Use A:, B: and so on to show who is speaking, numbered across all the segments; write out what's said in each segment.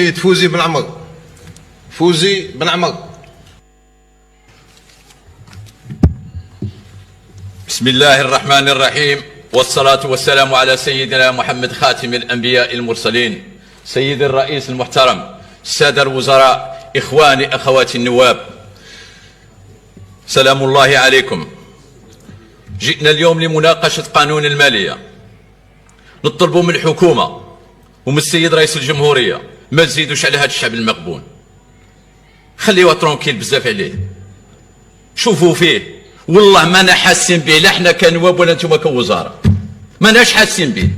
A: فوزي بن عمر. فوزي بن عمر.
B: بسم الله الرحمن الرحيم، والصلاة والسلام على سيدنا محمد خاتم الأنبياء المرسلين. سيد الرئيس المحترم، السادة الوزراء، إخواني أخواتي النواب، سلام الله عليكم. جئنا اليوم لمناقشة قانون المالية. نطلب من الحكومة ومن السيد رئيس الجمهورية ما تزيدوش على هذا الشعب المغبون، خليوه ترونكيل بزاف عليه. شوفوا فيه والله مانا حاسين به، لا حنا كنواب ولا نتوما كوزاره، ماناش حاسين به.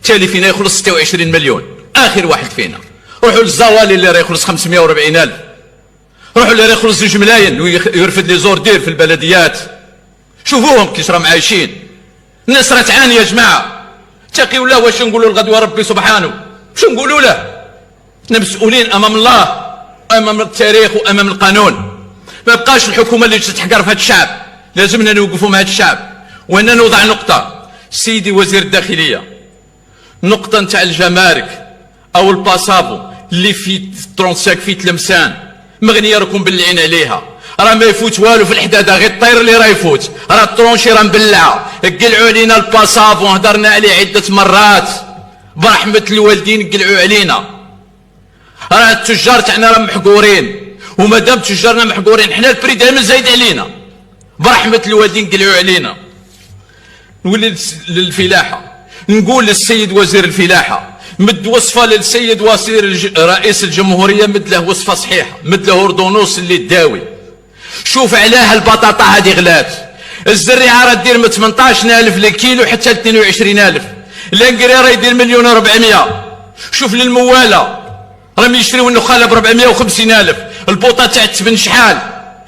B: تالي فينا يخلص 26 مليون، اخر واحد فينا. روحوا للزوالي اللي راه يخلص 540,000، روحوا اللي راه يخلص 2 ملايين ويرفد لي زوردير في البلديات. شوفوهم كيش راهم عايشين. الناس راه تعاني يا جماعه. تقيوا الله، واش نقولوا لغدوه ربي سبحانه؟ شو نقولوا له؟ احنا مسؤولين امام الله، امام التاريخ وامام القانون. ما بقاش الحكومه اللي تتحقر في هذا الشعب، لازمنا نوقفوا مع هذا الشعب. وان نوضع نقطه سيدي وزير الداخليه، نقطه نتاع الجمارك او الباسابو اللي في 35 في تلمسان مغنيه راكم بلعين عليها، راه ما يفوت والو في الحداده، غير الطير اللي راه يفوت. راه الطرونشي راه مبلعه، قلعوا علينا الباسابو، هضرنا عليه عده مرات برحمه الوالدين، قلعوا علينا. راه التجار تاعنا راه محقورين، ومادام تجارنا محقورين حنا البري دائما زايد علينا، برحمه الوالدين قلعوا علينا. نولي للفلاحه، نقول للسيد وزير الفلاحه مد وصفه للسيد وزير رئيس الجمهوريه، مد له وصفه صحيحه، مد له اردونوس اللي تداوي. شوف علاه البطاطا هذه غلات، الزريعه راه دير من 18,000 للكيلو حتى ل 22,000، الانقري راه يدير 1,400,000. شوف للمواله راهم يشريو النخاله ب 450,000، البوطه تاع التبن شحال،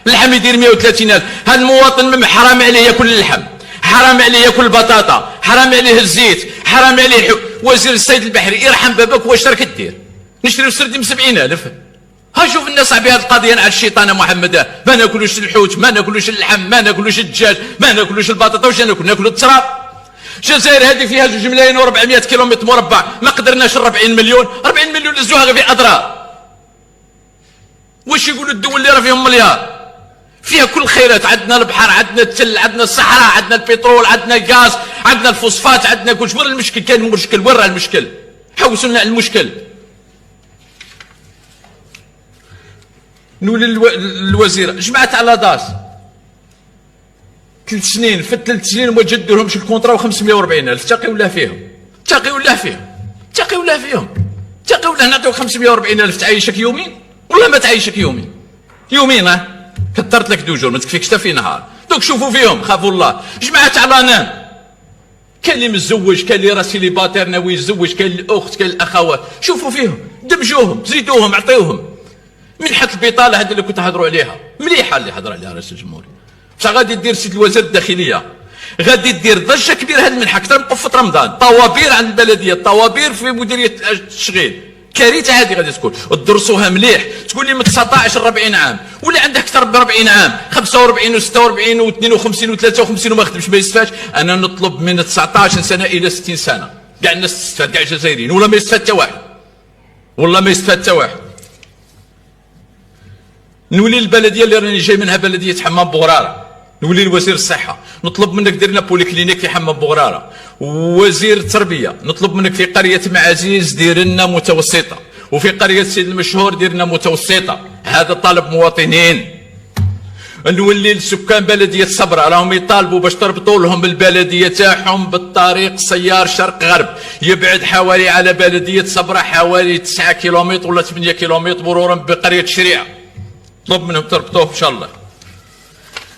B: اللحم يدير 130,000. هذا المواطن حرام عليه ياكل اللحم، حرام عليه ياكل البطاطا، حرام عليه الزيت، حرام عليه وزير الصيد البحري يرحم بابك، واش راك دير؟ نشريو السردين ب 70,000. ها شوف الناس بهذه القضيه على الشيطان محمد، ما ناكلوش الحوت، ما ناكلوش اللحم، ما ناكلوش الدجاج، ما ناكلوش البطاطا، واش ناكلوا التراب. الجزائر هذه فيها 2,400,000 كيلومتر مربع، ما قدرناش 40 مليون، 40 مليون لزوها غير في اضرار. واش يقولوا الدول اللي راه فيهم مليار، فيها كل الخيرات، عندنا البحر، عندنا التل، عندنا الصحراء، عندنا البترول، عندنا الغاز، عندنا الفوسفات، عندنا كلش. وين المشكل؟ كان المشكل وين راه المشكل؟ حوسوا لنا على المشكل. نولي للوزيره، جماعه تاع لاداس 3 سنين، في 3 سنين وما جدوا لهمش الكونترا و540,000. اتقوا الله فيهم، اتقوا الله فيهم، اتقوا الله فيهم، اتقوا الله. نعطيوك 540,000 تعيشك يومين؟ والله ما تعيشك يومين. يومين كثرت لك 2 جور، ما تكفيكش حتى في نهار. دوك شوفوا فيهم، خافوا الله. جماعه تاع لانان، كاين اللي متزوج، كاين اللي راه سيليباتير ناوي يتزوج، كاين الاخت، كاين الاخوات. شوفوا فيهم، دمجوهم، زيدوهم، عطيوهم. منحة البطاله هذه اللي كنت تهضروا عليها مليحه، اللي هضر عليها رئيس الجمهوريه، بصح غادي دير سيد الوزير الداخليه، غادي دير ضجه كبيره هذه المنحه اكثر من طفه رمضان. طوابير عند البلديه، طوابير في مديريه التشغيل، كارثه هذه غادي تكون. تدرسوها مليح، تقول لي من 19 ل 40 عام، ولا عنده اكثر من 40 عام، 45 و46 و52 و53 وما خدمش ما يستفادش. انا نطلب من 19 سنه الى 60 سنه، كاع الناس تستفاد، كاع الجزائريين، ولا ما يستفاد حتى واحد، والله ما يستفاد حتى واحد. نولي للبلديه اللي راني جاي منها، بلديه حمام بوغراره، نولي لوزير الصحه، نطلب منك دير لنا بوليكلينيك في حمام بوغراره. وزير التربيه، نطلب منك في قريه معزيز دير لنا متوسطه، وفي قريه سيد المشهور دير لنا متوسطه. هذا طلب مواطنين. نولي لسكان بلديه صبره، راهم يطالبوا باش تربطوا لهم البلديه تاعهم بالطريق سيار شرق غرب، يبعد حوالي على بلديه صبره حوالي 9 كيلومتر ولا 8 كيلومتر، مرورا بقريه شريعه. طلب منهم تربطوه ان شاء الله.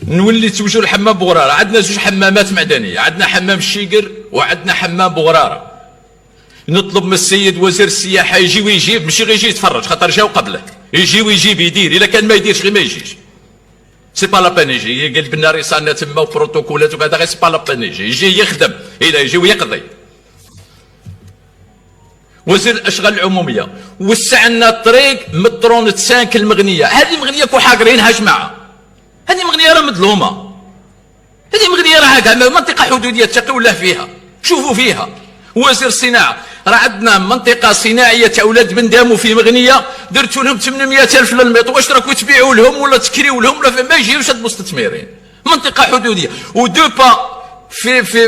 B: نولي توجهوا لحمام بوغراره، عندنا 2 حمامات معدنيه، عندنا حمام الشيقر وعندنا حمام بوغراره. نطلب من السيد وزير السياحه يجي ويجيب، ماشي غير يجي يتفرج، خاطر جاو قبله، يجي ويجيب يدير. الا كان ما يديرش غير ما يجيش، سي با لابان يجي يقلب لنا رسالة تما وبروتوكولات وكذا، غير سي با لابان يجي يخدم، الا يجي ويقضي. وزير الاشغال العموميه، وسع لنا الطريق من طرونة سانك المغنيه. هذه مغنيه كو حاقرينها جماعه، هذه مغنيه راه مظلومه، هذه مغنيه راه منطقه حدوديه، اتقوا الله فيها، شوفوا فيها. وزير الصناعه، راه عندنا منطقه صناعيه تاع ولاد بن دامو في مغنيه درتوا لهم 800 الف للميط، واش راكم تبيعوا لهم ولا تكريوا لهم ولا ما يجيوش هاد المستثمرين؟ منطقه حدوديه. ودو با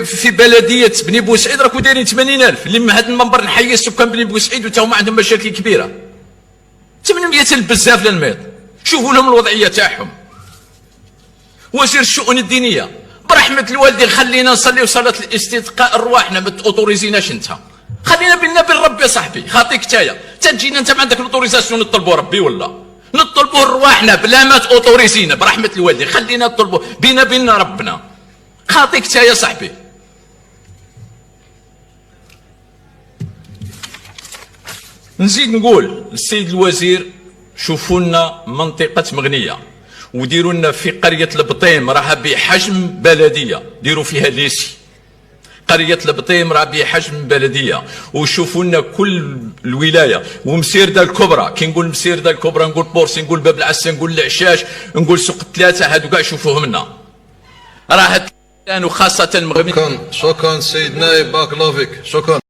B: في بلديه بني بوسعيد راكم دايرين 80,000 اللي من هذا المنبر نحيي السكان بني بوسعيد وتا هما عندهم مشاكل كبيره. 800,000 بزاف للميط. شوفوا لهم الوضعيه تاعهم. وزير الشؤون الدينيه برحمه الوالدين خلينا نصليو صلاه الاستسقاء رواحنا، ما تاوتوريزيناش انت، خلينا بينا بين ربي يا صاحبي. خاطيك تايا تجينا انت ما عندك الاوتوريزاسيون نطلبوا ربي ولا نطلبوا رواحنا بلا ما تاوتوريزينا برحمه الوالدين، خلينا نطلبوا بينا ربنا. خاطيك تايا صاحبي. نزيد نقول للسيد الوزير شوفوا لنا منطقه مغنيه وديروا لنا في قريه البطيم راها بحجم بلديه، ديروا فيها ليسي. قريه البطيم راه بحجم بلديه، وشوفوا لنا كل الولايه ومسيرده الكبرى. كي نقول مسيرده الكبرى نقول بورسي، نقول باب العسا، نقول العشاش، نقول سوق الثلاثه، هادو كاع شوفوهم لنا. راه وخاصه المغرب.
A: شكرا سيد نائب، بارك الله فيك. شكرا.